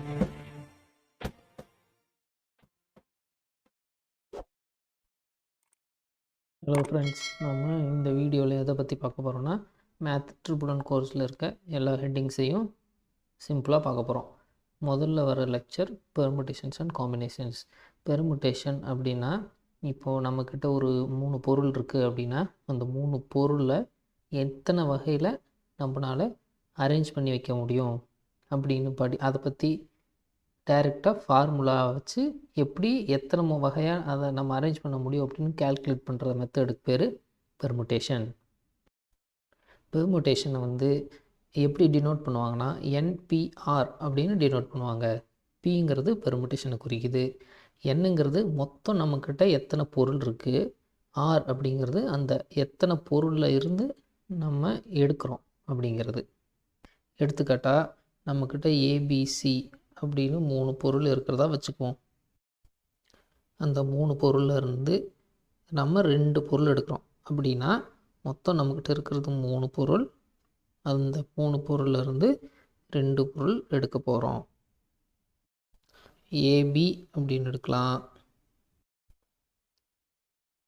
Hello friends, நம்ம இந்த வீடியோவில் எதை பற்றி பார்க்க போகிறோன்னா மேத் ட்ரிபிள் ஒன் கோர்ஸில் இருக்க எல்லா ஹெட்டிங்ஸையும் சிம்பிளாக பார்க்க போகிறோம். முதல்ல வர lecture permutations and combinations. Permutation அப்படின்னா, இப்போது நம்மக்கிட்ட ஒரு 3 பொருள் இருக்குது அப்படின்னா அந்த 3 பொருளில் எத்தனை வகையில் நம்மளால் அரேஞ்ச் பண்ணி வைக்க முடியும் அப்படின்னு அதை பற்றி டைரெக்டாக ஃபார்முலா வச்சு எப்படி எத்தனை வகையாக அதை நம்ம அரேஞ்ச் பண்ண முடியும் அப்படின்னு கேல்குலேட் பண்ணுற மெத்தடுக்கு பேர் பெர்முடேஷன். பெர்முடேஷனை எப்படி டினோட் பண்ணுவாங்கன்னா என்பிஆர் அப்படின்னு டினோட் பண்ணுவாங்க. பிங்கிறது பெர்முடேஷனை குறிக்குது, என்னங்கிறது மொத்தம் நம்மக்கிட்ட எத்தனை பொருள் இருக்குது, ஆர் அப்படிங்கிறது அந்த எத்தனை பொருளில் இருந்து நம்ம எடுக்கிறோம் அப்படிங்கிறது. எடுத்துக்காட்டால் நம்மக்கிட்ட ஏபிசி அப்படின்னு 3 பொருள் இருக்கிறதா வச்சுக்குவோம். அந்த 3 பொருளில் இருந்து நம்ம 2 பொருள் எடுக்கிறோம் அப்படின்னா மொத்தம் நம்மக்கிட்ட இருக்கிறது 3 பொருள். அந்த 3 பொருளில் இருந்து 2 பொருள் எடுக்க போகிறோம். ஏபி அப்படின்னு எடுக்கலாம்,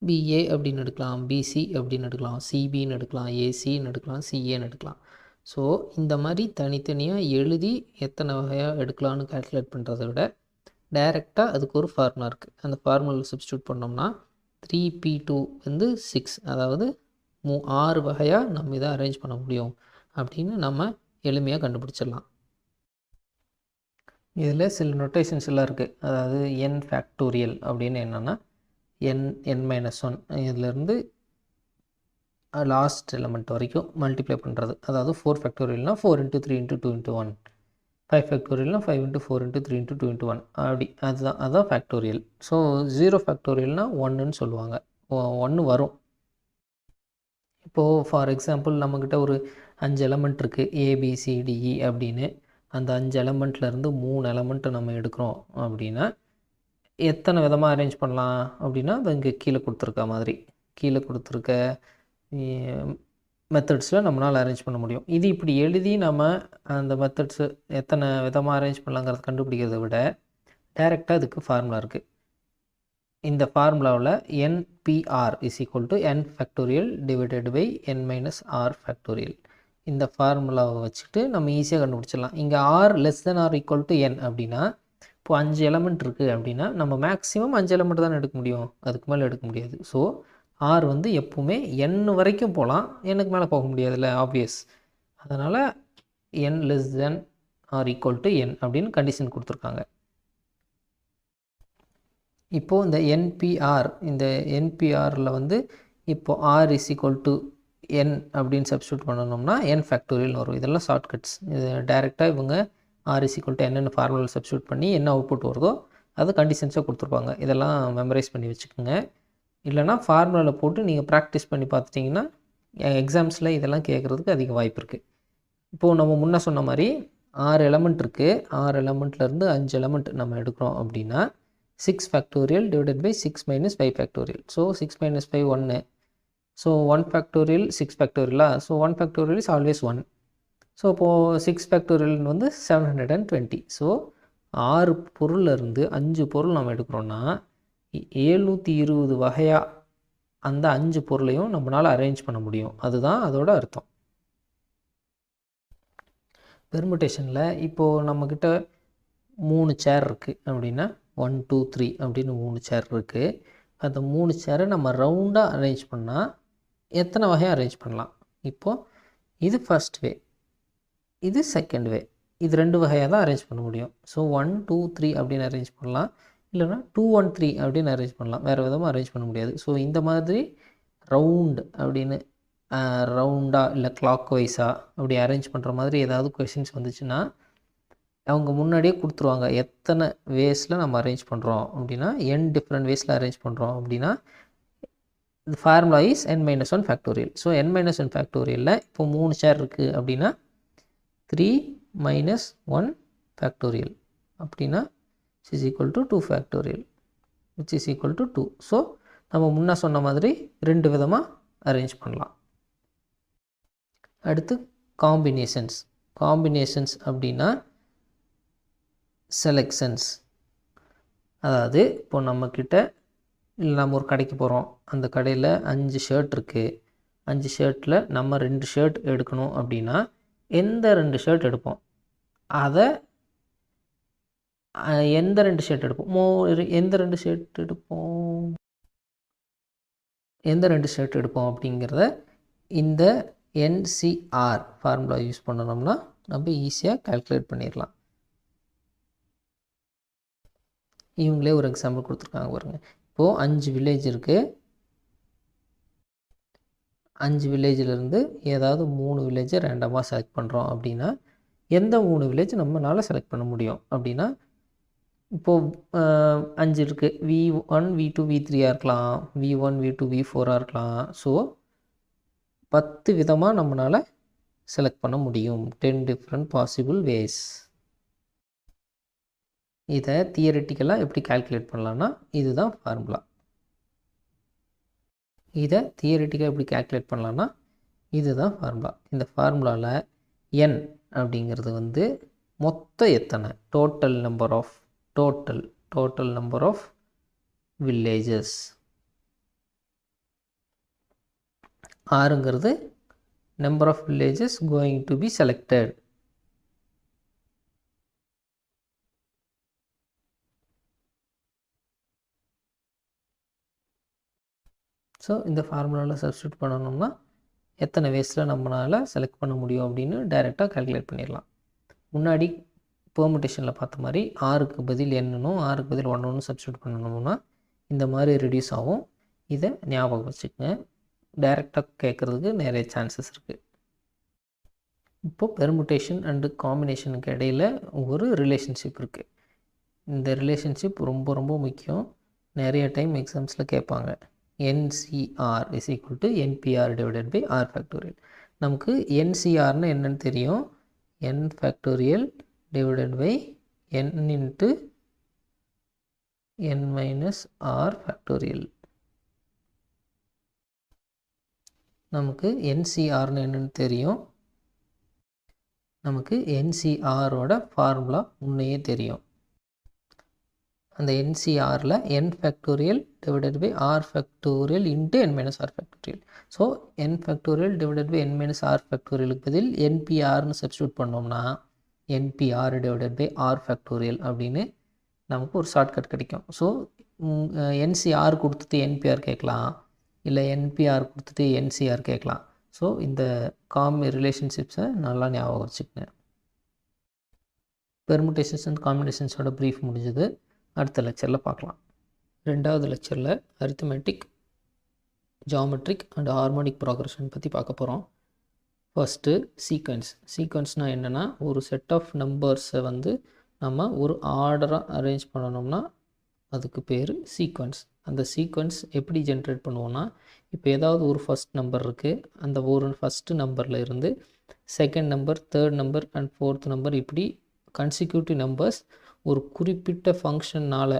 பிஏ அப்படின்னு எடுக்கலாம், பிசி அப்படின்னு எடுக்கலாம், சிபின்னு எடுக்கலாம், ஏசின்னு எடுக்கலாம், சிஏன்னு எடுக்கலாம். ஸோ இந்த மாதிரி தனித்தனியாக எழுதி எத்தனை வகையாக எடுக்கலான்னு கால்குலேட் பண்ணுறத விட டைரெக்டாக அதுக்கு ஒரு ஃபார்முலா இருக்குது. அந்த ஃபார்முலாவில் சப்ஸ்டியூட் பண்ணோம்னா 3p2 6, அதாவது 6 வகையாக நம்ம இதை அரேஞ்ச் பண்ண முடியும் அப்படின்னு நம்ம எளிமையாக கண்டுபிடிச்சிடலாம். இதில் சில நொட்டேஷன்ஸ் எல்லாம் இருக்குது. அதாவது n ஃபேக்டோரியல் அப்படின்னு என்னென்னா n-1 இதிலேருந்து லாஸ்ட் எலமெண்ட் வரைக்கும் மல்டிப்ளை பண்ணுறது. அதாவது 4 ஃபேக்டோரியல்னா 4 × 3 × 2 × 1, 5 ஃபேக்டோரியல்னா 5 × 4 × 3 × 2 × 1 அப்படி. அதுதான் ஃபேக்டோரியல். ஸோ 0 ஃபேக்டோரியல்னால் 1ன்னு சொல்லுவாங்க. 1 வரும். இப்போது ஃபார் எக்ஸாம்பிள் நம்மக்கிட்ட ஒரு 5 எலமெண்ட் இருக்குது ஏபிசிடிஇ அப்படின்னு. அந்த 5 எலமெண்ட்லேருந்து 3 எலமெண்ட்டை நம்ம எடுக்கிறோம் அப்படின்னா எத்தனை விதமாக அரேஞ்ச் பண்ணலாம் அப்படின்னா அது இங்கே கீழே கொடுத்துருக்க மெத்தட்ஸில் நம்மளால் அரேஞ்ச் பண்ண முடியும். இது இப்படி எழுதி நம்ம அந்த மெத்தட்ஸு எத்தனை விதமாக அரேஞ்ச் பண்ணலாங்கிறத கண்டுபிடிக்கிறத விட டைரெக்டாக இதுக்கு ஃபார்முலா இருக்குது. இந்த ஃபார்முலாவில் NPR n factorial divided by n-r factorial. இந்த ஃபார்முலாவை வச்சுட்டு நம்ம ஈஸியாக கண்டுபிடிச்சிடலாம். இங்கே ஆர் r n அப்படின்னா இப்போது 5 எலமெண்ட் இருக்குது அப்படின்னா நம்ம மேக்ஸிமம் 5 எலமெண்ட் தான் எடுக்க முடியும், அதுக்கு மேலே எடுக்க முடியாது. ஸோ ஆர் எப்போவுமே n வரைக்கும் போகலாம், எனக்கு மேலே போக முடியாதுல்ல, ஆப்வியஸ். அதனால் n r n அப்படின்னு கண்டிஷன் கொடுத்துருக்காங்க. இப்போது இந்த என்பிஆரில் இப்போது r n அப்படின்னு சப்ஸ்டியூட் பண்ணணும்னா n ஃபேக்டோரியல் வரும். இதெல்லாம் ஷார்ட்கட்ஸ். இது டைரெக்டாக இவங்க r n ஃபார்முலா சப்ஸ்டியூட் பண்ணி என்ன அவுட்புட் வருதோ அது கண்டிஷன்ஸாக கொடுத்துருப்பாங்க. இதெல்லாம் மெமரைஸ் பண்ணி வச்சுக்கோங்க. இல்லைனா ஃபார்முலாவில் போட்டு நீங்கள் ப்ராக்டிஸ் பண்ணி பார்த்துட்டிங்கன்னா எக்ஸாம்ஸில் இதெல்லாம் கேட்குறதுக்கு அதிக வாய்ப்பு இருக்குது. இப்போது நம்ம முன்னே சொன்ன மாதிரி 6 எலமெண்ட் இருக்குது. 6 எலமெண்ட்லேருந்து 5 எலமெண்ட் நம்ம எடுக்கிறோம் அப்படின்னா 6 factorial divided by 6 - 5 factorial. So 6 - 5 1. So 1 factorial 6 ஃபேக்டோரியலா? So 1 factorial is always 1. So இப்போது 6 ஃபேக்டோரியல் 720. ஸோ 6 பொருளில் 5 பொருள் நம்ம எடுக்கிறோன்னா 720 வகையாக அந்த 5 பொருளையும் நம்மளால் அரேஞ்ச் பண்ண முடியும். அதுதான் அதோட அர்த்தம். பெர்முடேஷனில் இப்போது நம்மக்கிட்ட 3 சேர் இருக்குது அப்படின்னா 1 2 3 அப்படின்னு 3 சேர் இருக்குது. அந்த 3 சேரை நம்ம ரவுண்டாக அரேஞ்ச் பண்ணால் எத்தனை வகையாக அரேஞ்ச் பண்ணலாம்? இப்போது இது ஃபர்ஸ்ட் வே, இது செகண்ட் வே. இது 2 வகையாக தான் அரேஞ்ச் பண்ண முடியும். ஸோ 1 2 3 அப்படின்னு அரேஞ்ச் பண்ணலாம், இல்லைனா 2 1 3 அப்படின்னு அரேஞ்ச் பண்ணலாம். வேறு விதமாக அரேஞ்ச் பண்ண முடியாது. ஸோ இந்த மாதிரி ரவுண்டு அப்படின்னு ரவுண்டாக இல்லை கிளாக் வைஸாக அப்படி அரேஞ்ச் பண்ணுற மாதிரி ஏதாவது கொஷின்ஸ் வந்துச்சுன்னா அவங்க முன்னாடியே கொடுத்துருவாங்க. எத்தனை வேஸில் நம்ம அரேஞ்ச் பண்ணுறோம் அப்படின்னா n டிஃப்ரெண்ட் வேஸில் அரேஞ்ச் பண்ணுறோம் அப்படின்னா the formula is n-1 factorial. So n-1 ஃபேக்டோரியலில் இப்போ 3 சேர் இருக்குது அப்படின்னா 3 - 1 ஃபேக்டோரியல் அப்படின்னா is equal to 2 factorial which is equal to 2. So நம்ம முன்னே சொன்ன மாதிரி 2 விதமாக அரேஞ்ச் பண்ணலாம். அடுத்து காம்பினேஷன்ஸ் அப்படின்னா செலெக்ஷன்ஸ். அதாவது இப்போ நம்மக்கிட்ட இல்லை நம்ம ஒரு கடைக்கு போகிறோம், அந்த கடையில் 5 ஷர்ட் இருக்குது. 5 ஷர்ட்டில் நம்ம 2 ஷர்ட் எடுக்கணும் அப்படின்னா எந்த 2 ஷர்ட் எடுப்போம்? அதை எந்த 2 ஷர்ட் எடுப்போம்? எந்த 2 ஷர்ட் எடுப்போம் எந்த 2 ஷர்ட் எடுப்போம் அப்படிங்கிறத இந்த NCR ஃபார்முலா யூஸ் பண்ணணும்னா நம்ம ஈஸியாக கால்குலேட் பண்ணிடலாம். இவங்களே ஒரு எக்ஸாம்பிள் கொடுத்துருக்காங்க பாருங்கள். இப்போது 5 வில்லேஜ் இருக்குது. 5 வில்லேஜிலேருந்து ஏதாவது 3 வில்லேஜை ரேண்டமாக செலக்ட் பண்ணுறோம் அப்படின்னா எந்த 3 வில்லேஜ் நம்மளால் செலக்ட் பண்ண முடியும் அப்படின்னா, இப்போது 5 இருக்குது. V1 V2 V3 இருக்கலாம், V1 V2 V4 இருக்கலாம். ஸோ 10 விதமாக நம்மளால் செலக்ட் பண்ண முடியும். 10 டிஃப்ரெண்ட் பாசிபிள் வேஸ். இதை தியரிட்டிக்கலாக எப்படி கால்குலேட் பண்ணலான்னா இதுதான் ஃபார்முலா. இதை தியரிட்டிக்காக எப்படி கால்குலேட் பண்ணலான்னா இதுதான் ஃபார்முலா. இந்த ஃபார்முலாவில் n அப்படிங்கிறது வந்து மொத்த எத்தனை, டோட்டல் நம்பர் ஆஃப் வில்லேஜஸ். ஆறுங்கிறது number of villages going to be selected. So இந்த ஃபார்முலாவில் சப்ஸ்டியூட் பண்ணணும்னா எத்தனை வேஸில் நம்மளால் செலக்ட் பண்ண முடியும் அப்படின்னு டைரெக்டாக கால்குலேட் பண்ணிடலாம். முன்னாடி பெர்முடேஷனில் பார்த்த மாதிரி 6க்கு பதில் என்னனும் 6க்கு பதில் 1 சப்ஸ்டியூட் பண்ணணும்னா இந்த மாதிரி ரெடியூஸ் ஆகும். இதை ஞாபகம் வச்சுக்கோங்க. டைரெக்டாக கேட்குறதுக்கு நிறைய சான்சஸ் இருக்குது. இப்போது பெர்முடேஷன் அண்டு காம்பினேஷனுக்கு இடையில் ஒரு ரிலேஷன்ஷிப் இருக்குது. இந்த ரிலேஷன்ஷிப் ரொம்ப ரொம்ப முக்கியம். நிறைய டைம் எக்ஸாம்ஸில் கேட்பாங்க. NCR is equal to NPR divided by R factorial. நமக்கு NCRன்னு என்னன்னு தெரியும். N factorial divided by N into N minus R factorial. நமக்கு NCRன்னு என்னன்னு தெரியும். நமக்கு NCRோட ஃபார்முலா முன்னையே தெரியும். அந்த NCRல n factorial divided by R factorial into n minus R factorial. So n factorial divided by n minus R factorialக்கு பதில் NPRன்னு சப்ஸ்டியூட் பண்ணோம்னா NPR divided by R factorial அப்படின்னு நமக்கு ஒரு ஷார்ட்கட் கிடைக்கும். ஸோ NCR கொடுத்துட்டு NPR கேட்கலாம், இல்லை NPR கொடுத்துட்டு NCR கேட்கலாம். ஸோ இந்த ரிலேஷன்ஷிப்ஸை நல்லா ஞாபகம் வச்சுக்கங்க. பெர்முடேஷன்ஸ் அண்ட் காம்பினேஷன்ஸோட ப்ரீஃப் முடிஞ்சது. அடுத்த லெக்சரில் பார்க்கலாம். 2வது லெக்சரில் arithmetic, geometric and harmonic progression பற்றி பார்க்க போகிறோம். ஃபஸ்ட்டு சீக்வன்ஸ்னால் என்னென்னா, ஒரு செட் ஆஃப் நம்பர்ஸை வந்து நம்ம ஒரு ஆர்டராக அரேஞ்ச் பண்ணணும்னா அதுக்கு பேர் சீக்வன்ஸ். அந்த சீக்வன்ஸ் எப்படி ஜென்ரேட் பண்ணுவோன்னா, இப்போ ஏதாவது ஒரு ஃபஸ்ட் நம்பர் இருக்குது, அந்த ஒரு ஃபஸ்ட்டு நம்பரில் இருந்து second number, third number and fourth number, இப்படி கன்சிக்யூட்டிவ் நம்பர்ஸ் ஒரு குறிப்பிட்ட ஃபங்க்ஷனால்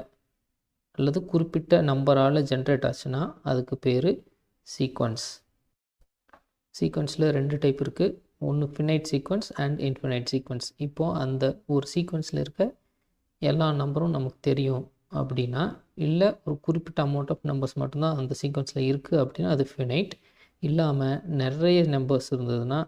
அல்லது குறிப்பிட்ட நம்பரால் ஜென்ரேட் ஆச்சுன்னா அதுக்கு பேர் சீக்வன்ஸ். சீக்வன்ஸில் 2 டைப் இருக்குது. ஒன்று finite sequence and infinite sequence. இப்போது அந்த ஒரு சீக்வன்ஸில் இருக்க எல்லா நம்பரும் நமக்கு தெரியும் அப்படின்னா, இல்லை ஒரு குறிப்பிட்ட அமௌண்ட் ஆஃப் நம்பர்ஸ் மட்டும்தான் அந்த சீக்வன்ஸில் இருக்குது அப்படின்னா அது ஃபினைட். இல்லாமல் நிறைய நம்பர்ஸ் இருந்ததுன்னா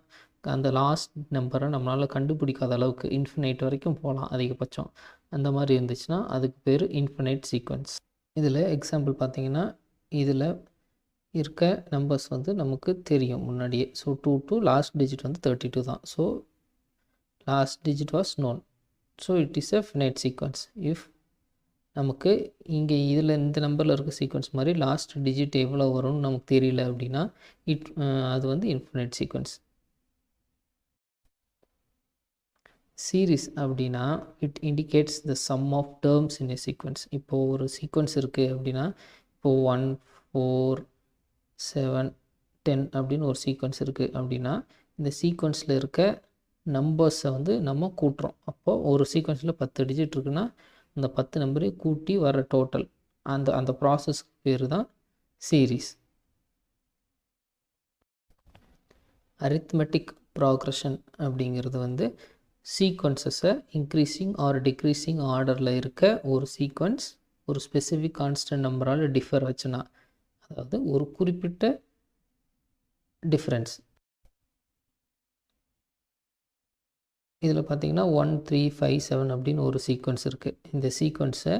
அந்த லாஸ்ட் நம்பரை நம்மளால் கண்டுபிடிக்காத அளவுக்கு இன்ஃபினைட் வரைக்கும் போகலாம் அதிகபட்சம். அந்த மாதிரி இருந்துச்சுன்னா அதுக்கு பேர் இன்ஃபினைட் சீக்வன்ஸ். இதில் எக்ஸாம்பிள் பார்த்திங்கன்னா, இதில் இருக்க நம்பர்ஸ் வந்து நமக்கு தெரியும் முன்னாடியே. ஸோ 2 to லாஸ்ட் டிஜிட் வந்து 32 தான். So last digit was known. So it is a finite sequence. If நமக்கு இங்கே இதில் இந்த நம்பரில் இருக்க சீக்வன்ஸ் மாதிரி லாஸ்ட் டிஜிட் எவ்வளோ வரும்னு நமக்கு தெரியல அப்படின்னா அது வந்து இன்ஃபினைட் சீக்வன்ஸ். சீரீஸ் அப்படின்னா it indicates the sum of terms in a sequence. இப்போது ஒரு சீக்வன்ஸ் இருக்குது அப்படின்னா, இப்போது 1 4 7 10 அப்படின்னு ஒரு சீக்வன்ஸ் இருக்குது அப்படின்னா, இந்த சீக்வன்ஸில் இருக்க நம்பர்ஸை வந்து நம்ம கூட்டுறோம். அப்போது ஒரு சீக்வன்ஸில் 10 டிஜிட் இருக்குன்னா அந்த 10 நம்பரையும் கூட்டி வர டோட்டல், அந்த ப்ராசஸ்க்கு பேர் தான் சீரீஸ். அரித்மெட்டிக் ப்ராக்ரஷன் அப்படிங்கிறது வந்து சீக்வன்சஸை இன்க்ரீஸிங் ஆர் டிக்ரீஸிங் ஆர்டரில் இருக்க ஒரு சீக்வன்ஸ் ஒரு ஸ்பெசிஃபிக் கான்ஸ்டன்ட் நம்பரால் டிஃபர் ஆச்சுன்னா, அதாவது ஒரு குறிப்பிட்ட டிஃப்ரென்ஸ். இதில் பார்த்தீங்கன்னா 1 3 5 7 அப்படின்னு ஒரு சீக்வன்ஸ் இருக்குது. இந்த சீக்வன்ஸை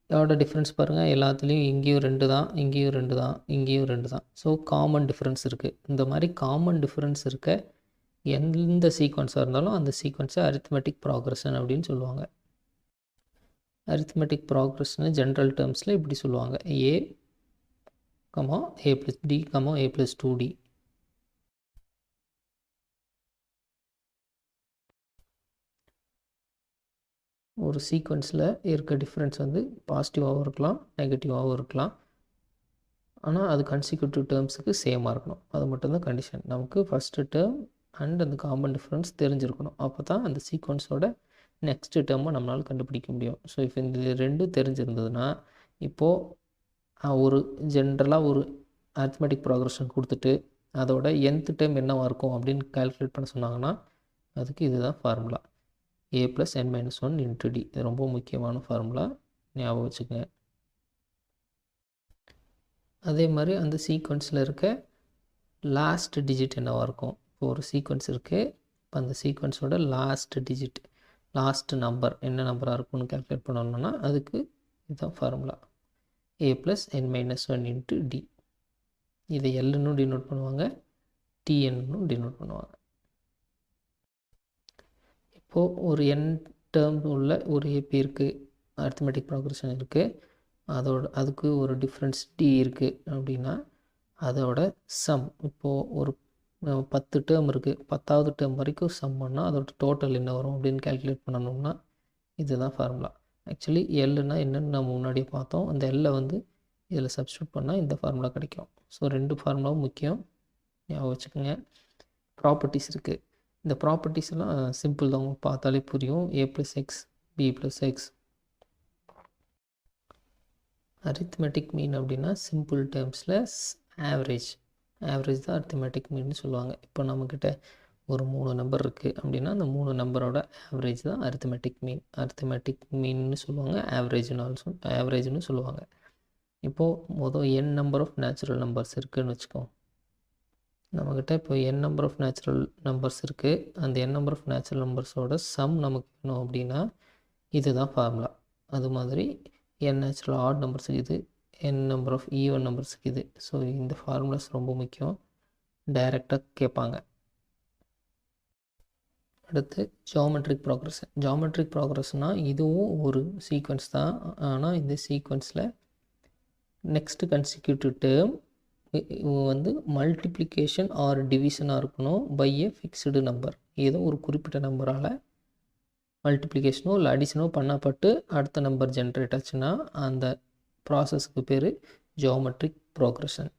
எவ்வளோ டிஃப்ரென்ஸ் பாருங்கள், எல்லாத்துலேயும் இங்கேயும் 2 தான், இங்கேயும் 2 தான், இங்கேயும் 2 தான். ஸோ காமன் டிஃப்ரென்ஸ் இருக்குது. இந்த மாதிரி காமன் டிஃப்ரென்ஸ் இருக்க எந்த சீக்வன்ஸாக இருந்தாலும் அந்த சீக்வன்ஸை அரித்மெட்டிக் ப்ராக்ரஷன் அப்படின்னு சொல்லுவாங்க. அரித்மெட்டிக் ப்ராக்ரஷன் ஜென்ரல் டேர்ம்ஸில் இப்படி சொல்லுவாங்க: a, a + d, a + 2d. ஒரு சீக்வன்ஸில் இருக்க டிஃப்ரென்ஸ் வந்து பாசிட்டிவாகவும் இருக்கலாம், நெகட்டிவாகவும் இருக்கலாம். ஆனால் அது கன்சிக்யூட்டிவ் டேர்ம்ஸுக்கு சேமாக இருக்கணும். அது மட்டும்தான் கண்டிஷன். நமக்கு ஃபஸ்ட்டு டேர்ம் அண்ட் அந்த காமன் டிஃப்ரென்ஸ் தெரிஞ்சிருக்கணும். அப்போ தான் அந்த சீக்வன்ஸோட நெக்ஸ்ட்டு டேர்மை நம்மளால் கண்டுபிடிக்க முடியும். ஸோ இப்போ இந்த ரெண்டும் தெரிஞ்சிருந்ததுன்னா, இப்போது ஒரு ஜென்ரலாக ஒரு அரித்மெட்டிக் ப்ராக்ரஷன் கொடுத்துட்டு அதோட nth டேர்ம் என்னவாக இருக்கும் அப்படின்னு கால்குலேட் பண்ண சொன்னாங்கன்னா, அதுக்கு இதுதான் ஃபார்முலா: a + n - 1 × d. இது ரொம்ப முக்கியமான ஃபார்முலா, ஞாபகம் வச்சுக்கோங்க. அதே மாதிரி அந்த சீக்வன்ஸில் இருக்க லாஸ்ட் டிஜிட் என்னவாக இருக்கும்? இப்போ ஒரு சீக்வன்ஸ் இருக்குது, இப்போ அந்த சீக்வன்ஸோட லாஸ்ட் டிஜிட், லாஸ்ட் நம்பர் என்ன நம்பராக இருக்கும்னு கால்குலேட் பண்ணணும்னா அதுக்கு இதுதான் ஃபார்முலா: a + n - 1 × d. இதை Lன்னு டினோட் பண்ணுவாங்க, Tன்னு டினோட் பண்ணுவாங்க. இப்போது ஒரு n டேர்ம் உள்ள ஒரு AP இருக்குது, அரித்மெட்டிக் ப்ராக்ரஷன் இருக்குது, அதுக்கு ஒரு டிஃப்ரென்ஸ் d இருக்குது அப்படின்னா அதோட சம், இப்போது ஒரு 10 டேர்ம் இருக்குது, 10வது டேர்ம் வரைக்கும் சம் பண்ணால் அதோட டோட்டல் என்ன வரும் அப்படின்னு கால்குலேட் பண்ணணும்னா இதுதான் ஃபார்முலா. ஆக்சுவலி எல்லுன்னா என்னென்னு நம்ம முன்னாடியே பார்த்தோம். அந்த எல்லை வந்து இதில் சப்ஸ்டியூட் பண்ணால் இந்த ஃபார்முலா கிடைக்கும். ஸோ 2 ஃபார்முலாவும் முக்கியம், ஞாபகம் வச்சுக்கோங்க. ப்ராப்பர்ட்டிஸ் இருக்குது. இந்த ப்ராப்பர்ட்டிஸ் எல்லாம் சிம்பிள் தான், உங்களுக்கு பார்த்தாலே புரியும். a + x, b + x. Arithmetic மீன் அப்படின்னா சிம்பிள் டேர்ம்ஸில் ஆவரேஜ் தான் அரித்மெட்டிக் மீன்னு சொல்லுவாங்க. இப்போ நம்மக்கிட்ட ஒரு 3 நம்பர் இருக்குது அப்படின்னா அந்த 3 நம்பரோட ஆவரேஜ் தான் அரித்மெட்டிக் மீன்னு சொல்லுவாங்க, ஆவரேஜ்னு சொல்லுவாங்க. இப்போது மொதல் n number of natural numbers இருக்குதுன்னு வச்சுக்கோம். நம்மக்கிட்ட இப்போ n number of natural numbers இருக்குது. அந்த n நம்பர் ஆஃப் நேச்சுரல் நம்பர்ஸோட சம் நமக்கு வேணும் அப்படின்னா இதுதான் ஃபார்முலா. அது மாதிரி n நேச்சுரல் ஆட் நம்பர்ஸுக்கு இது, n நம்பர் ஆஃப் ஈவன் நம்பர்ஸுக்கு இது. ஸோ இந்த ஃபார்முலாஸ் ரொம்ப முக்கியம், டைரெக்டாக கேட்பாங்க. அடுத்து ஜியாமெட்ரிக் ப்ராக்ரஷனால் இதுவும் ஒரு சீக்வன்ஸ் தான். ஆனால் இந்த சீக்வன்ஸில் நெக்ஸ்ட் கன்சிக்யூட்டிவ் டேர்ம் வந்து மல்டிப்ளிகேஷன் ஆர் டிவிஷனாக இருக்கணும் பை ஏ ஃபிக்ஸ்டு நம்பர். ஏதோ ஒரு குறிப்பிட்ட நம்பரால் மல்டிப்ளிகேஷனோ இல்லை அடிஷனோ பண்ணப்பட்டு அடுத்த நம்பர் ஜென்ரேட் ஆச்சுன்னா அந்த ப்ராசஸ்க்கு பேர் ஜியாமெட்ரிக் ப்ராக்ரஷன்.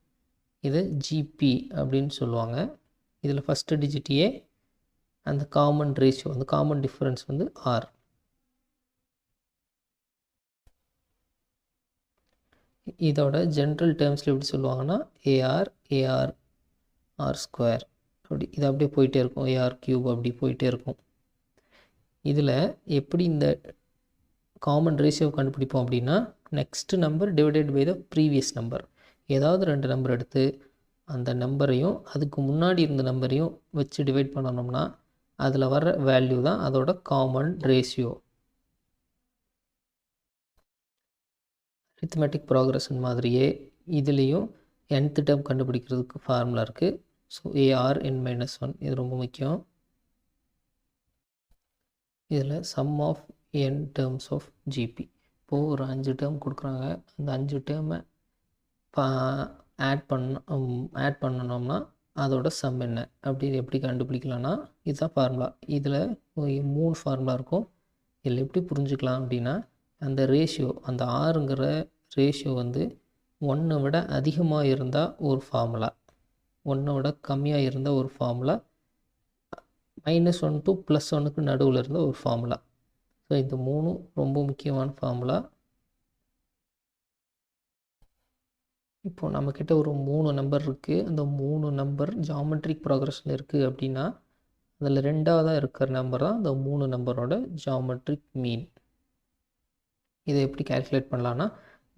இதை ஜிபி அப்படின்னு சொல்லுவாங்க. இதில் ஃபஸ்ட்டு டிஜிட் ஏ, அந்த காமன் ரேஷியோ, அந்த காமன் டிஃப்ரென்ஸ் வந்து ஆர். இதோட ஜென்ரல் டேர்ம்ஸில் எப்படி சொல்லுவாங்கன்னா ஏஆர் ஆர்² அப்படி இது அப்படியே போயிட்டே இருக்கும், AR³ அப்படி போயிட்டே இருக்கும். இதில் எப்படி இந்த காமன் ரேஷியோ கண்டுபிடிப்போம் அப்படின்னா, next number divided by the previous number. ஏதாவது 2 நம்பர் எடுத்து அந்த நம்பரையும் அதுக்கு முன்னாடி இருந்த நம்பரையும் வச்சு டிவைட் பண்ணணும்னா அதில் வர வேல்யூ தான் அதோட காமன் ரேஷியோ. அரித்மெட்டிக் ப்ராக்ரஷன் மாதிரியே இதுலேயும் nth டேர்ம் கண்டுபிடிக்கிறதுக்கு ஃபார்முலா இருக்குது. ஸோ ARn - 1 இது ரொம்ப முக்கியம். இதில் sum of n terms of GP. இப்போது ஒரு 5 டேர்ம் கொடுக்குறாங்க, அந்த 5 டேர்மை ஆட் பண்ணணும்னா அதோட சம் என்ன அப்படின்னு எப்படி கண்டுபிடிக்கலாம்னா இதுதான் ஃபார்முலா. இதில் 3 ஃபார்முலா இருக்கும். இதில் எப்படி புரிஞ்சுக்கலாம் அப்படின்னா, அந்த ரேஷியோ, அந்த ஆறுங்கிற ரேஷியோ வந்து 1 விட அதிகமாக இருந்தால் ஒரு ஃபார்முலா, 1 விட கம்மியாக இருந்தால் ஒரு ஃபார்முலா, -1 to +1க்கு நடுவில் இருந்த ஒரு ஃபார்முலா. ஸோ இந்த 3 ரொம்ப முக்கியமான ஃபார்முலா. இப்போது நம்மக்கிட்ட ஒரு 3 நம்பர் இருக்குது. அந்த 3 நம்பர் ஜியாமெட்ரிக் ப்ராக்ரஷன் இருக்குது அப்படின்னா அதில் ரெண்டாவதாக இருக்கிற நம்பர் தான் இந்த 3 நம்பரோட ஜியாமெட்ரிக் மீன். இதை எப்படி கால்குலேட் பண்ணலான்னா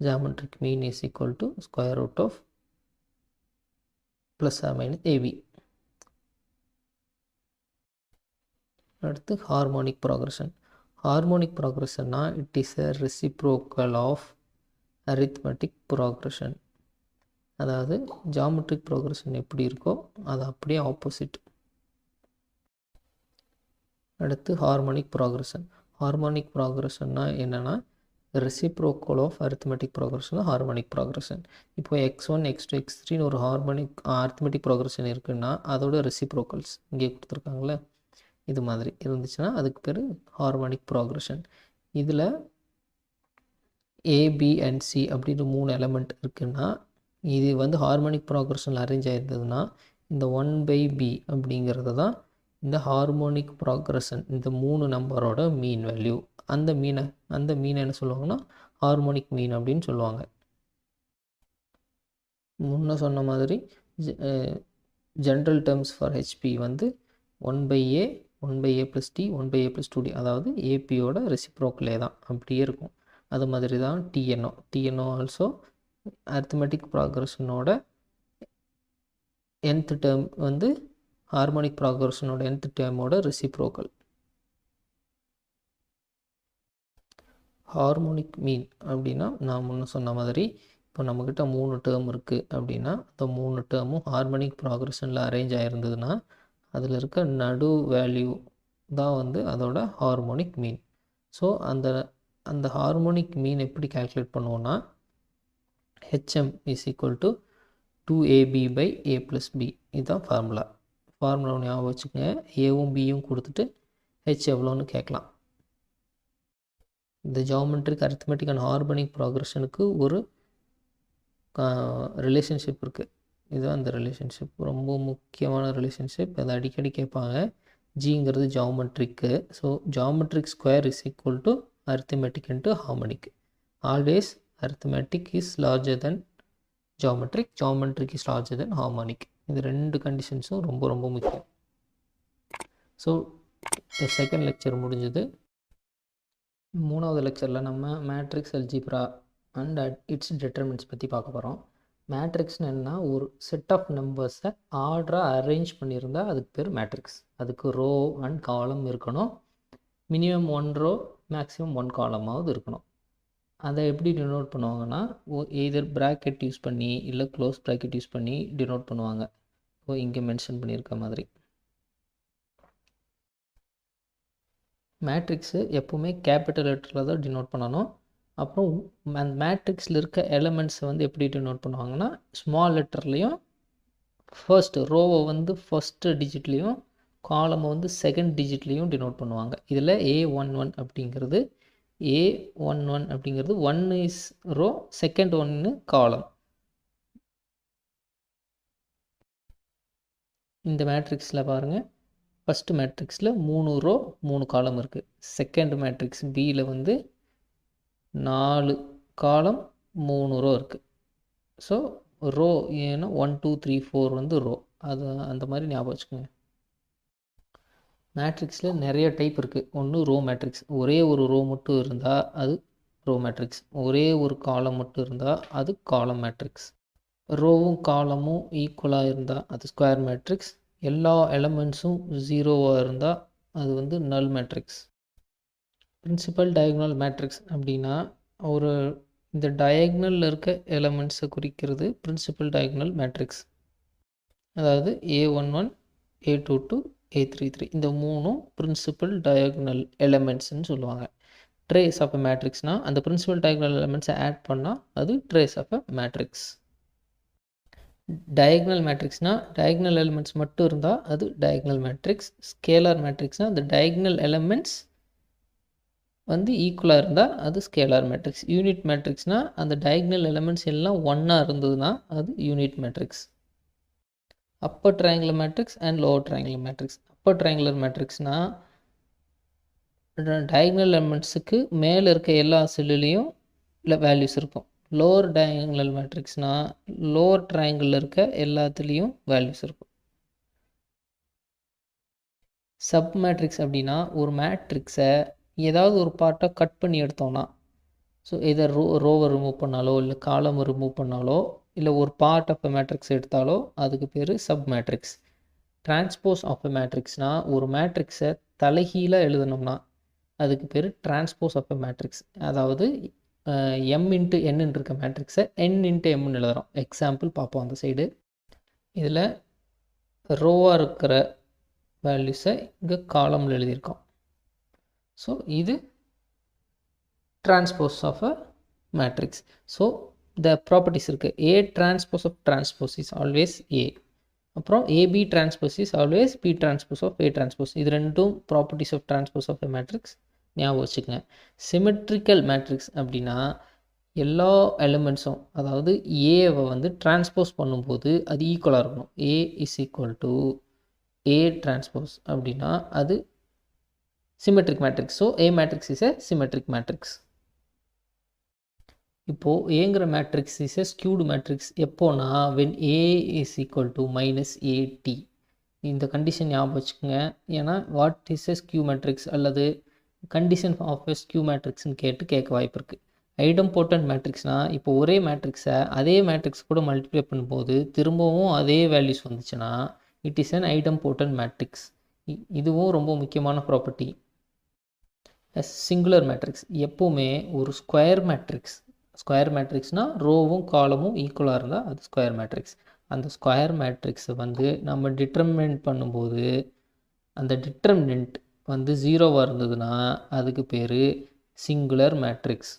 geometric mean is equal to square root of plus or minus AB. அடுத்து ஹார்மோனிக் ப்ராக்ரஷன். ஹார்மோனிக் ப்ராக்ரஷன்னா it is a reciprocal of arithmetic progression. அதாவது ஜியாமெட்ரிக் ப்ராக்ரஷன் எப்படி இருக்கோ அது அப்படியே ஆப்போசிட். அடுத்து ஹார்மோனிக் ப்ராக்ரஷன். ஹார்மோனிக் ப்ராக்ரஷன்னா என்னென்னா ரெசிப்ரோக்கல் ஆஃப் அரித்மெட்டிக் ப்ராக்ரஷன் தான் ஹார்மோனிக் ப்ராக்ரஷன். இப்போ x1 x2 x3ன்னு ஒரு ஹார்மோனிக் அரித்மெட்டிக் ப்ராக்ரஷன் இருக்குன்னா அதோட ரெசிப்ரோக்கல்ஸ் இங்கே கொடுத்துருக்காங்களே இது மாதிரி இருந்துச்சுன்னா அதுக்கு பேர் ஹார்மோனிக் ப்ராக்ரஷன். இதில் ஏபி அண்ட் சி அப்படின்னு 3 எலமெண்ட் இருக்குன்னா இது வந்து ஹார்மோனிக் ப்ராக்ரஷனில் அரேஞ்ச் ஆகிருந்ததுன்னா இந்த 1/b அப்படிங்கிறது தான் இந்த ஹார்மோனிக் ப்ராக்ரஷன். இந்த 3 நம்பரோட மீன் வேல்யூ. அந்த மீனை என்ன சொல்லுவாங்கன்னா ஹார்மோனிக் மீன் அப்படின்னு சொல்லுவாங்க. முன்ன சொன்ன மாதிரி ஜென்ரல் டேர்ம்ஸ் ஃபார் ஹெச்பி வந்து 1/a 1/a + t 1/a + 2d, அதாவது ஏபியோட ரெசிப்ரோக்கலே தான் அப்படியே இருக்கும். அது மாதிரி தான் டிஎன்ஓ ஆல்சோ அரித்மெட்டிக் ப்ராக்ரஷனோட nth டேர்ம் வந்து ஹார்மோனிக் ப்ராக்ரஷனோட nth டேர்மோட ரெசிப்ரோக்கல். ஹார்மோனிக் மீன் அப்படின்னா நான் முன்ன சொன்ன மாதிரி இப்போ நம்மக்கிட்ட 3 டேர்ம் இருக்குது அப்படின்னா அந்த 3 டேர்மும் ஹார்மோனிக் ப்ராக்ரஷனில் அரேஞ்ச் ஆகிருந்ததுன்னா அதில் இருக்க நடு வேல்யூ தான் வந்து அதோட ஹார்மோனிக் மீன். ஸோ அந்த ஹார்மோனிக் மீன் எப்படி கால்குலேட் பண்ணுவோன்னா HM is equal to 2AB/A + B. இதுதான் ஃபார்முலா ஞாபகம் வச்சுக்கோங்க. ஏவும் பியும் கொடுத்துட்டு ஹெச் எவ்வளோன்னு கேட்கலாம். இந்த ஜியாமெட்ரிக் அரித்மெட்டிக் அண்ட் ஹார்மோனிக் ப்ராக்ரஷனுக்கு ஒரு ரிலேஷன்ஷிப் இருக்குது. இதுதான் அந்த ரிலேஷன்ஷிப், ரொம்ப முக்கியமான ரிலேஷன்ஷிப். அதை அடிக்கடி கேட்பாங்க. ஜிங்கிறது ஜியாமெட்ரிக்கு. So geometric square is equal to arithmetic into harmonic. Always arithmetic is larger than geometric is larger than harmonic. இது 2 கண்டிஷன்ஸும் ரொம்ப ரொம்ப முக்கியம். ஸோ செகண்ட் லெக்சர் முடிஞ்சது. 3வது லெக்சரில் நம்ம matrix algebra and it's determinants பற்றி பார்க்க போகிறோம். மேட்ரிக்ஸ்னு என்னன்னா ஒரு செட் ஆஃப் நம்பர்ஸை ஆர்டராக அரேஞ்ச் பண்ணியிருந்தால் அதுக்கு பேர் மேட்ரிக்ஸ். அதுக்கு ரோ அண்ட் காலம் இருக்கணும். மினிமம் 1 ரோ மேக்ஸிமம் 1 காலமாவது இருக்கணும். அதை எப்படி டினோட் பண்ணுவாங்கன்னா எய்தர் ப்ராக்கெட் யூஸ் பண்ணி இல்லை க்ளோஸ் ப்ராக்கெட் யூஸ் பண்ணி டினோட் பண்ணுவாங்க. இங்கே மென்ஷன் பண்ணியிருக்க மாதிரி. மேட்ரிக்ஸு எப்போவுமே கேபிட்டல் லெட்டரில் தான் டினோட் பண்ணணும். அப்புறம் அந்த மேட்ரிக்ஸில் இருக்க எலமெண்ட்ஸை வந்து எப்படி டினோட் பண்ணுவாங்கன்னா ஸ்மால் லெட்டர்லேயும் ஃபர்ஸ்ட் ரோவை வந்து ஃபஸ்ட்டு டிஜிட்லேயும் காலமை வந்து செகண்ட் டிஜிட்லேயும் டினோட் பண்ணுவாங்க. இதில் A11 அப்படிங்கிறது 1 இஸ் ரோ, செகண்ட் 1 காலம். இந்த மேட்ரிக்ஸில் பாருங்கள், ஃபஸ்ட்டு மேட்ரிக்ஸில் 3 ரோ 3 காலம் இருக்குது. செகண்ட் மேட்ரிக்ஸ் பியில் வந்து 4 காலம் 3 ரோ இருக்குது. ஸோ ரோ ஏன்னா 1 2 3 4 வந்து ரோ. அது அந்த மாதிரி ஞாபகம் வச்சுக்கோங்க. மேட்ரிக்ஸில் நிறைய டைப் இருக்குது. ஒன்று ரோ மேட்ரிக்ஸ், ஒரே ஒரு ரோ மட்டும் இருந்தால் அது ரோ மேட்ரிக்ஸ். ஒரே ஒரு காலம் மட்டும் இருந்தால் அது காலம் மேட்ரிக்ஸ். ரோவும் காலமும் ஈக்குவலாக இருந்தால் அது ஸ்கொயர் மேட்ரிக்ஸ். எல்லா எலமெண்ட்ஸும் 0வாக இருந்தால் அது வந்து நல் மேட்ரிக்ஸ். பிரின்சிபல் டயகனல் மேட்ரிக்ஸ் அப்படின்னா இந்த டயகனலில் இருக்க எலமெண்ட்ஸை குறிக்கிறது பிரின்சிபல் டயகனல் மேட்ரிக்ஸ். அதாவது A11 A22 A33 இந்த 3ம் பிரின்சிபல் டயகனல் எலமெண்ட்ஸ்ன்னு சொல்லுவாங்க. ட்ரேஸ் ஆஃப் அ மேட்ரிக்ஸ்னால் அந்த பிரின்சிபல் டயகனல் எலமெண்ட்ஸை ஆட் பண்ணால் அது trace of a matrix. Diagonal மேட்ரிக்ஸ்னால் டயகனல் எலிமெண்ட்ஸ் மட்டும் இருந்தால் அது டயகனல் மேட்ரிக்ஸ். ஸ்கேலார் மேட்ரிக்ஸ்னால் அந்த டயகனல் எலிமெண்ட்ஸ் வந்து ஈக்குவலாக இருந்தால் அது ஸ்கேலார் மேட்ரிக்ஸ். யூனிட் மேட்ரிக்ஸ்னால் அந்த டயகனல் எலிமெண்ட்ஸ் எல்லாம் ஒன்னாக இருந்ததுன்னா அது unit matrix. Upper triangular matrix and lower triangular matrix. Upper triangular மேட்ரிக்ஸ்னால் டயகனல் எலிமெண்ட்ஸுக்கு மேலே இருக்க எல்லா செல்லுலேயும் வேல்யூஸ் இருக்கும். லோவர் டயகனல் மேட்ரிக்ஸ்னால் லோவர் ட்ரையாங்கிளில் இருக்க எல்லாத்துலேயும் வேல்யூஸ் இருக்கும். சப் மேட்ரிக்ஸ் அப்படின்னா ஒரு மேட்ரிக்ஸை ஏதாவது ஒரு பார்ட்டை கட் பண்ணி எடுத்தோம்னா, ஸோ இதை ரோவை ரிமூவ் பண்ணாலோ இல்லை காலம் ரிமூவ் பண்ணாலோ இல்லை ஒரு பார்ட் ஆஃப் எ மேட்ரிக்ஸ் எடுத்தாலோ அதுக்கு பேர் sub matrix. Transpose of a மேட்ரிக்ஸ்னால் ஒரு மேட்ரிக்ஸை தலைகீழாக எழுதணும்னா அதுக்கு பேர் டிரான்ஸ்போஸ் ஆஃப் எ மேட்ரிக்ஸ். அதாவது m இன்ட்டு n இருக்க மேட்ரிக்ஸை n இன்ட்டு mன்னு எழுதுகிறோம். எக்ஸாம்பிள் பார்ப்போம் அந்த சைடு. இதில் ரோவாக இருக்கிற வேல்யூஸை இங்கே காலமில் எழுதியிருக்கோம். ஸோ இது transpose of a matrix. So the properties இருக்குது. A transpose of transpose is always A. அப்புறம் AB transpose is always B transpose of A transpose. இது ரெண்டும் properties of transpose of a matrix. ஞாபகம் வச்சுக்கோங்க. சிமெட்ரிக்கல் மேட்ரிக்ஸ் அப்படின்னா எல்லா எலிமெண்ட்ஸும், அதாவது ஏவை வந்து டிரான்ஸ்போஸ் பண்ணும்போது அது ஈக்குவலாக இருக்கணும். A is equal to A transpose அப்படின்னா அது symmetric matrix. So A matrix is a symmetric matrix. இப்போது ஏங்கிற matrix is a skewed matrix எப்போனா when A is equal to -AT. இந்த கண்டிஷன் ஞாபகம் வச்சுக்கோங்க. ஏன்னா what is a skew matrix அல்லது கண்டிஷன் ஆஃப் எ ஸ்கியூ மேட்ரிக்ஸ்னு கேட்க வாய்ப்பு இருக்குது. ஐடம்போர்ட்டன்ட் மேட்ரிக்ஸ்னால் இப்போ ஒரே மேட்ரிக்ஸை அதே மேட்ரிக்ஸ் கூட மல்டிப்ளை பண்ணும்போது திரும்பவும் அதே வேல்யூஸ் வந்துச்சுன்னா இட் இஸ் அன் ஐடம்போர்ட்டன்ட் மேட்ரிக்ஸ். இதுவும் ரொம்ப முக்கியமான ப்ராப்பர்ட்டி. சிங்குலர் மேட்ரிக்ஸ் எப்போவுமே ஒரு ஸ்கொயர் மேட்ரிக்ஸ்னால் ரோவும் காலமும் ஈக்குவலாக இருந்தால் அது ஸ்கொயர் மேட்ரிக்ஸ். அந்த ஸ்கொயர் மேட்ரிக்ஸை வந்து நம்ம டிட்டர்மினேட் பண்ணும்போது அந்த டிட்டர்மினன்ட் வந்து 0வாக இருந்ததுன்னா அதுக்கு பேர் சிங்குலர் மேட்ரிக்ஸ்.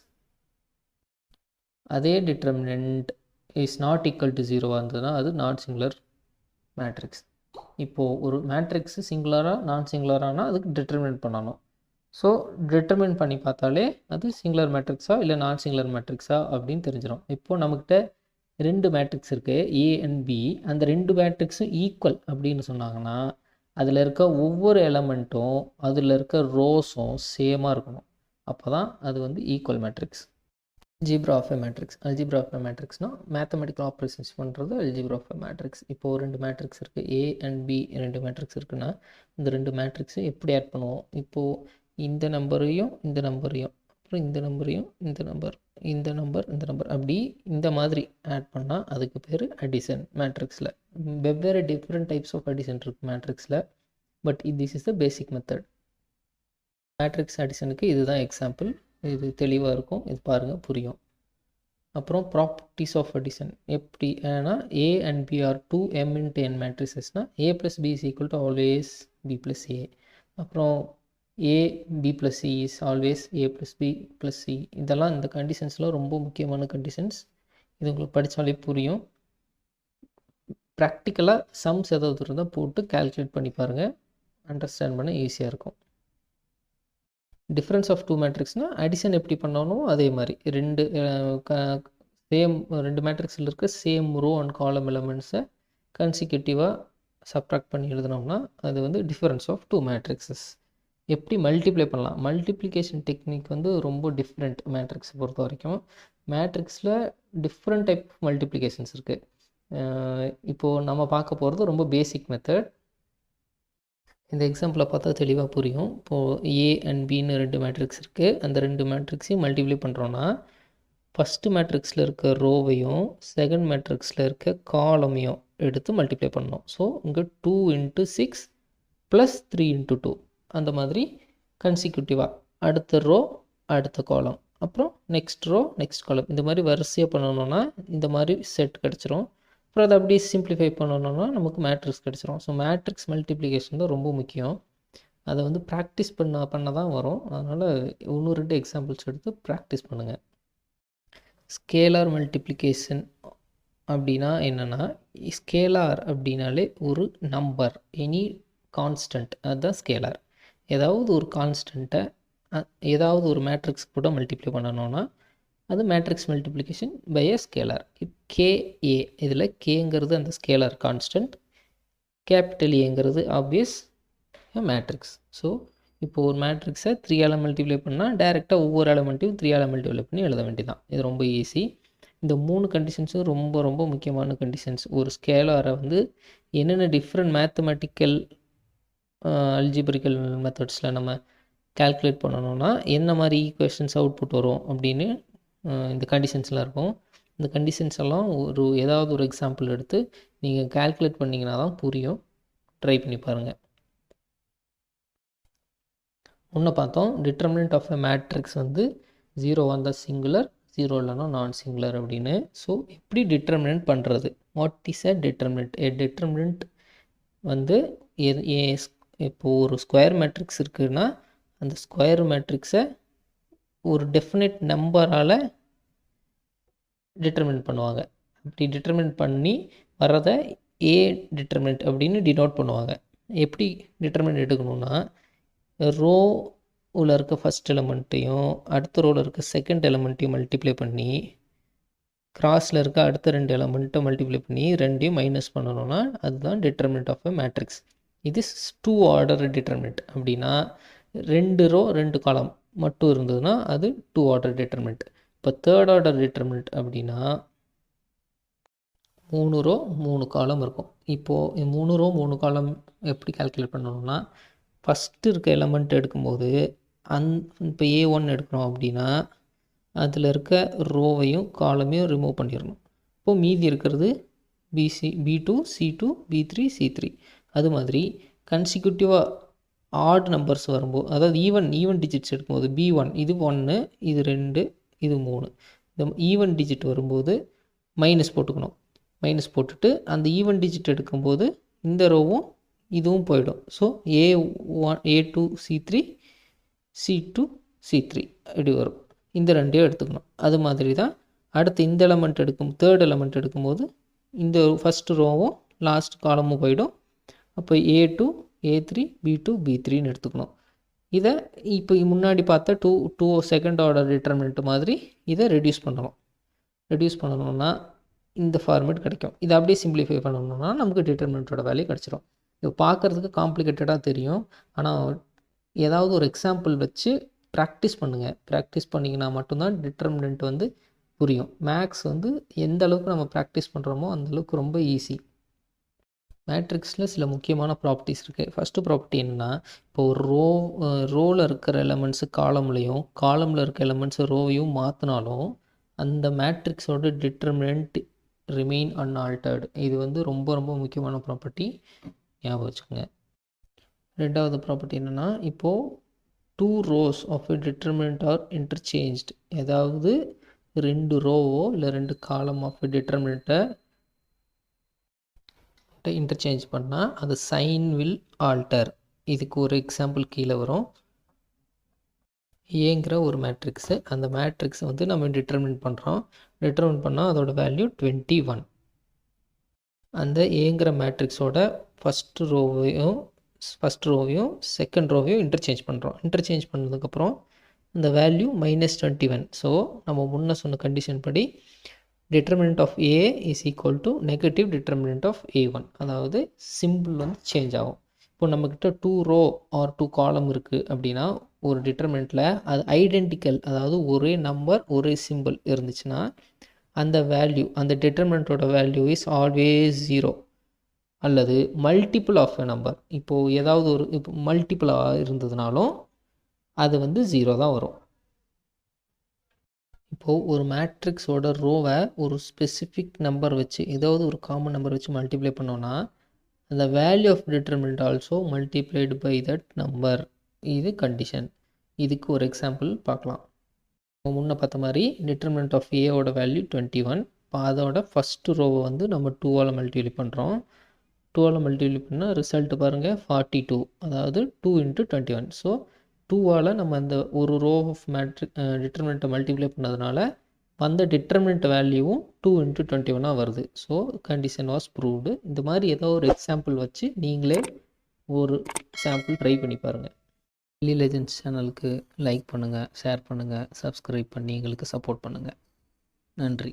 அதே determinant is not equal to 0வாக இருந்ததுன்னா அது நாட் சிங்குலர் மேட்ரிக்ஸ். இப்போது ஒரு மேட்ரிக்ஸு சிங்குலராக நான் சிங்குலரானால் அதுக்கு டிட்டர்மினேட் பண்ணணும். ஸோ டிட்டர்மின் பண்ணி பார்த்தாலே அது சிங்குலர் மேட்ரிக்ஸா இல்லை நான் சிங்குலர் மேட்ரிக்ஸா அப்படின்னு தெரிஞ்சிடும். இப்போது நம்மக்கிட்ட 2 மேட்ரிக்ஸ் இருக்குது A and B. அந்த 2 மேட்ரிக்ஸும் ஈக்குவல் அப்படின்னு சொன்னாங்கன்னா அதில் இருக்க ஒவ்வொரு எலமெண்ட்டும் அதில் இருக்க ரோஸும் சேமாக இருக்கணும். அப்போ தான் அது வந்து equal matrix. Algebra of a matrix. Algebra of a மேட்ரிக்ஸ்னால் மேத்தமெட்டிக்கல் ஆப்ரேஷன்ஸ் பண்ணுறது அல்ஜிப்ரா ஆஃப் எ மேட்ரிக்ஸ். இப்போது 2 மேட்ரிக்ஸ் இருக்குது A and B. 2 மேட்ரிக்ஸ் இருக்குன்னா இந்த 2 மேட்ரிக்ஸும் எப்படி ஆட் பண்ணுவோம்? இப்போது இந்த நம்பரையும் அப்புறம் இந்த நம்பரையும் இந்த நம்பர் அப்படி இந்த மாதிரி ஆட் பண்ணால் அதுக்கு பேர் அடிஷன். மேட்ரிக்ஸில் வெவ்வேறு டிஃப்ரெண்ட் டைப்ஸ் ஆஃப் அடிஷன் இருக்குது மேட்ரிக்ஸில். But this is the basic method. Matrix அடிஷனுக்கு இதுதான் எக்ஸாம்பிள். இது தெளிவாக இருக்கும், இது பாருங்கள் புரியும். அப்புறம் ப்ராப்பர்ட்டிஸ் ஆஃப் அடிஷன் எப்படி ஏன்னா A and B are 2m into n மேட்ரிசஸ்னால் A + B is equal to always B + A. அப்புறம் A B + C is always A + B + C. இதெல்லாம் இந்த கண்டிஷன்ஸ்லாம் ரொம்ப முக்கியமான கண்டிஷன்ஸ். இது உங்களுக்கு படித்தாலே புரியும். ப்ராக்டிக்கலாக சம்ஸ் ஏதாவது இருந்தால் போட்டு கால்குலேட் பண்ணி பாருங்கள், அண்டர்ஸ்டாண்ட் பண்ண ஈஸியாக இருக்கும். டிஃப்ரென்ஸ் ஆஃப் 2 மேட்ரிக்ஸ்னால் அடிஷன் எப்படி பண்ணணும் அதே மாதிரி 2 மேட்ரிக்ஸில் இருக்க சேம் ரோ அண்ட் காலம் எலமெண்ட்ஸை கன்சிக்யூட்டிவாக சப்ட்ராக்ட் பண்ணி எழுதினோம்னா அது வந்து டிஃப்ரென்ஸ் ஆஃப் 2 மேட்ரிக்ஸஸ். எப்படி மல்டிப்ளை பண்ணலாம்? மல்டிப்ளிகேஷன் டெக்னிக் வந்து ரொம்ப டிஃப்ரெண்ட் மேட்ரிக்ஸை பொறுத்த வரைக்கும். மேட்ரிக்ஸில் டிஃப்ரெண்ட் டைப் ஆஃப் மல்டிப்ளிகேஷன்ஸ் இருக்குது. இப்போது நம்ம பார்க்க போகிறது ரொம்ப பேசிக் மெத்தட். இந்த எக்ஸாம்பிளை பார்த்தா தெளிவாக புரியும். இப்போது A and Bன்னு 2 மேட்ரிக்ஸ் இருக்குது. அந்த 2 மேட்ரிக்ஸையும் மல்டிப்ளை பண்ணுறோன்னா ஃபஸ்ட்டு மேட்ரிக்ஸில் இருக்க ரோவையும் செகண்ட் மேட்ரிக்ஸில் இருக்க காலமையும் எடுத்து மல்டிப்ளை பண்ணணும். ஸோ இங்கே 2 × 6 + 3 × 2 அந்த மாதிரி கன்சிக்யூட்டிவாக அடுத்த ரோ அடுத்த காலம் அப்புறம் நெக்ஸ்ட் ரோ நெக்ஸ்ட் காலம் இந்த மாதிரி வரிசையாக பண்ணணுன்னா இந்த மாதிரி செட் கிடச்சிரும். அப்புறம் அதை அப்படியே சிம்பிளிஃபை பண்ணணுன்னா நமக்கு மேட்ரிக்ஸ் கிடச்சிரும். ஸோ மேட்ரிக்ஸ் மல்டிப்ளிகேஷன் தான் ரொம்ப முக்கியம். அதை வந்து ப்ராக்டிஸ் பண்ண தான் வரும். அதனால் 1-2 எக்ஸாம்பிள்ஸ் எடுத்து ப்ராக்டிஸ் பண்ணுங்கள். ஸ்கேலார் மல்டிப்ளிகேஷன் அப்படின்னா என்னென்னா, ஸ்கேலார் அப்படின்னாலே ஒரு நம்பர், எனி கான்ஸ்டன்ட், அதுதான் ஸ்கேலார். ஏதாவது ஒரு கான்ஸ்டண்ட்டை ஏதாவது ஒரு மேட்ரிக்ஸ் கூட மல்டிப்ளை பண்ணணுன்னா அது matrix multiplication by a scalar. KA இதில் கேங்கிறது அந்த ஸ்கேலார் கான்ஸ்டன்ட், கேபிட்டல் ஏங்கிறது ஆப்வியஸ் மேட்ரிக்ஸ். ஸோ இப்போது ஒரு மேட்ரிக்ஸை 3ஆல் மல்டிப்ளை பண்ணால் டைரெக்டாக ஒவ்வொரு எலமெண்ட்டையும் 3ஆல் மல்டிப்ளை பண்ணி எழுத வேண்டியதான். இது ரொம்ப ஈஸி. இந்த 3 கண்டிஷன்ஸும் ரொம்ப ரொம்ப முக்கியமான கண்டிஷன்ஸ். ஒரு ஸ்கேலாரை வந்து என்னென்ன டிஃப்ரெண்ட் மேத்தமெட்டிக்கல் அல்ஜிப்ரிக்கல் மெத்தட்ஸில் நம்ம கால்குலேட் பண்ணணும்னா என்ன மாதிரி ஈக்குவேஷன்ஸ் அவுட்புட் வரும் அப்படின்னு இந்த கண்டிஷன்ஸ்லாம் இருக்கும். இந்த கண்டிஷன்ஸ் எல்லாம் ஏதாவது ஒரு எக்ஸாம்பிள் எடுத்து நீங்கள் கால்குலேட் பண்ணிங்கன்னா தான் புரியும். ட்ரை பண்ணி பாருங்கள். முன்ன பார்த்தோம் டிட்டர்மினன்ட் ஆஃப் எ மேட்ரிக்ஸ் வந்து 0 வந்தால் சிங்குலர், 0 இல்லைனா நான் சிங்குலர் அப்படின்னு. ஸோ எப்படி டிட்டர்மினன்ட் பண்ணுறது? What is a determinant? A determinant வந்து இப்போது ஒரு ஸ்கொயர் மேட்ரிக்ஸ் இருக்குதுன்னா அந்த ஸ்கொயர் மேட்ரிக்ஸை ஒரு டெஃபினட் நம்பரால் டிட்டர்மினன்ட் பண்ணுவாங்க. அப்படி டிட்டர்மினன்ட் பண்ணி வர்றதை ஏ டிட்டர்மினன்ட் அப்படின்னு டினோட் பண்ணுவாங்க. எப்படி டிட்டர்மினன்ட் எடுக்கணும்னா ரோவில் இருக்க ஃபஸ்ட் எலமெண்ட்டையும் அடுத்த ரோவில் இருக்க செகண்ட் எலமெண்ட்டையும் மல்டிப்ளை பண்ணி கிராஸில் இருக்க அடுத்த 2 எலமெண்ட்டை மல்டிப்ளை பண்ணி ரெண்டையும் மைனஸ் பண்ணணும்னா அதுதான் டிட்டர்மினன்ட் ஆஃப் எ மேட்ரிக்ஸ். இது 2 ஆர்டர் டிட்டர்மினன்ட். அப்படின்னா 2 ரோ 2 காலம் மட்டும் இருந்ததுன்னா அது 2 ஆர்டர் டிட்டர்மினன்ட். இப்போ 3rd ஆர்டர் டிட்டர்மினன்ட் அப்படின்னா 3 ரோ 3 காலம் இருக்கும். இப்போது 3 ரோ 3 காலம் எப்படி கால்குலேட் பண்ணணும்னா ஃபஸ்ட்டு இருக்க எலமெண்ட் எடுக்கும்போது இப்போ A1 எடுக்கிறோம் அப்படின்னா அதில் இருக்க ரோவையும் காலமையும் ரிமூவ் பண்ணிடணும். இப்போது மீதி இருக்கிறது B2 C2 B3 C3. அது மாதிரி கன்சிக்யூட்டிவாக ஆட் நம்பர்ஸ் வரும்போது, அதாவது ஈவன் டிஜிட்ஸ் எடுக்கும்போது B1 இது 1 இது 2 இது 3. இந்த ஈவன் டிஜிட் வரும்போது மைனஸ் போட்டுக்கணும். மைனஸ் போட்டுட்டு அந்த ஈவன் டிஜிட் எடுக்கும்போது இந்த ரோவும் இதுவும் போயிடும். So A2 C3 C2 C3 இப்படி வரும். இந்த ரெண்டையும் எடுத்துக்கணும். அது மாதிரி தான் அடுத்து இந்த எலமெண்ட் 3rd எலமெண்ட் எடுக்கும்போது இந்த ஃபஸ்ட்டு ரோவும் லாஸ்ட் காலமும் போயிடும். அப்போ A2 A3 B2 B3ன்னு எடுத்துக்கணும். இதை இப்போ முன்னாடி பார்த்த 2 செகண்ட் ஆர்டர் டிட்டர்மினன்ட் மாதிரி இதை ரெடியூஸ் பண்ணணும்னா இந்த ஃபார்மேட் கிடைக்கும். இதை அப்படியே சிம்பிளிஃபை பண்ணணும்னா நமக்கு டிட்டர்மினன்ட்டோட வேல்யூ கிடச்சிரும். இது பார்க்குறதுக்கு காம்ப்ளிகேட்டடாக தெரியும். ஆனால் ஏதாவது ஒரு எக்ஸாம்பிள் வச்சு ப்ராக்டிஸ் பண்ணுங்கள். ப்ராக்டிஸ் பண்ணிங்கன்னா மட்டும்தான் டிட்டர்மினன்ட் வந்து புரியும். மேக்ஸ் வந்து எந்த அளவுக்கு நம்ம ப்ராக்டிஸ் பண்ணுறோமோ அந்தளவுக்கு ரொம்ப ஈஸி. மேட்ரிக்ஸில் சில முக்கியமான ப்ராப்பர்ட்டிஸ் இருக்குது. ஃபஸ்ட்டு ப்ராப்பர்ட்டி என்னென்னா, இப்போ ஒரு ரோவில் இருக்கிற எலமெண்ட்ஸு காலமில் இருக்க எலமெண்ட்ஸு ரோவையும் மாற்றினாலும் அந்த மேட்ரிக்ஸோட டிட்டர்மினன்ட் ரிமெயின் அன்ஆல்டர்டு. இது வந்து ரொம்ப ரொம்ப முக்கியமான ப்ராப்பர்ட்டி, ஞாபகம் வச்சுக்கோங்க. ரெண்டாவது ப்ராப்பர்ட்டி என்னென்னா, இப்போது 2 rows of a determinant are interchanged. ஏதாவது 2 ரோவோ இல்லை 2 காலம் ஆஃப் எ டிட்டர்மினண்ட்டை இன்டர்சேஞ்ச் பண்ணால் அது சைன் வில் ஆல்டர். இதுக்கு ஒரு எக்ஸாம்பிள் கீழே வரும். ஏங்கிற ஒரு மேட்ரிக்ஸு, அந்த மேட்ரிக்ஸை வந்து நம்ம டிட்டர்மினன்ட் பண்ணால் அதோட வேல்யூ 21. அந்த ஏங்கிற மேட்ரிக்ஸோட ஃபஸ்ட் ரோவையும் செகண்ட் ரோவையும் இன்டர்சேஞ்ச் பண்ணதுக்கப்புறம் அந்த வேல்யூ -21. ஸோ நம்ம முன்ன சொன்ன கண்டிஷன் படி determinant of A is equal to negative determinant of A1. அதாவது சிம்பிள் வந்து சேஞ்ச் ஆகும். இப்போ நம்மக்கிட்ட 2 ரோ ஆர் 2 காலம் இருக்குது அப்படின்னா ஒரு டிட்டர்மினண்ட்டில் அது ஐடென்டிக்கல், அதாவது ஒரே நம்பர் ஒரே சிம்பிள் இருந்துச்சுன்னா அந்த வேல்யூ, அந்த டிட்டர்மினண்ட்டோட வேல்யூ இஸ் ஆல்வேஸ் 0. அல்லது மல்டிபிள் ஆஃப் எ நம்பர், இப்போது ஏதாவது இப்போ மல்டிபிளாக இருந்ததுனாலும் அது வந்து 0 தான் வரும். இப்போது ஒரு மேட்ரிக்ஸோட ரோவை ஒரு ஸ்பெசிஃபிக் நம்பர் வச்சு, ஏதாவது ஒரு காமன் நம்பர் வச்சு மல்டிப்ளை பண்ணோன்னா அந்த value of determinant also multiplied by that number. இது கண்டிஷன். இதுக்கு ஒரு எக்ஸாம்பிள் பார்க்கலாம். முன்ன பார்த்த மாதிரி டிட்டர்மினன்ட் ஆஃப் ஏவோட வேல்யூ 21. இப்போ அதோட ஃபஸ்ட்டு ரோவை வந்து நம்ம 2ஆல் மல்டிப்ளை பண்ணுறோம். 2ஆல் மல்டிப்ளை பண்ணால் ரிசல்ட் பாருங்கள் 42, அதாவது 2 × 21. ஸோ 2ஆல் நம்ம அந்த ஒரு ரோ ஆஃப் டிட்டர்மினண்ட்டை மல்டிப்ளை பண்ணதுனால அந்த டிட்டர்மினன்ட் வேல்யூவும் 2 × 21 வருது. So condition was proved. இந்த மாதிரி ஏதோ ஒரு எக்ஸாம்பிள் வச்சு நீங்களே ஒரு சாம்பிள் ட்ரை பண்ணி பாருங்கள். டெய்லி லெஜெண்ட்ஸ் சேனலுக்கு லைக் பண்ணுங்கள், ஷேர் பண்ணுங்கள், சப்ஸ்கிரைப் பண்ணி எங்களுக்கு சப்போர்ட் பண்ணுங்கள். நன்றி.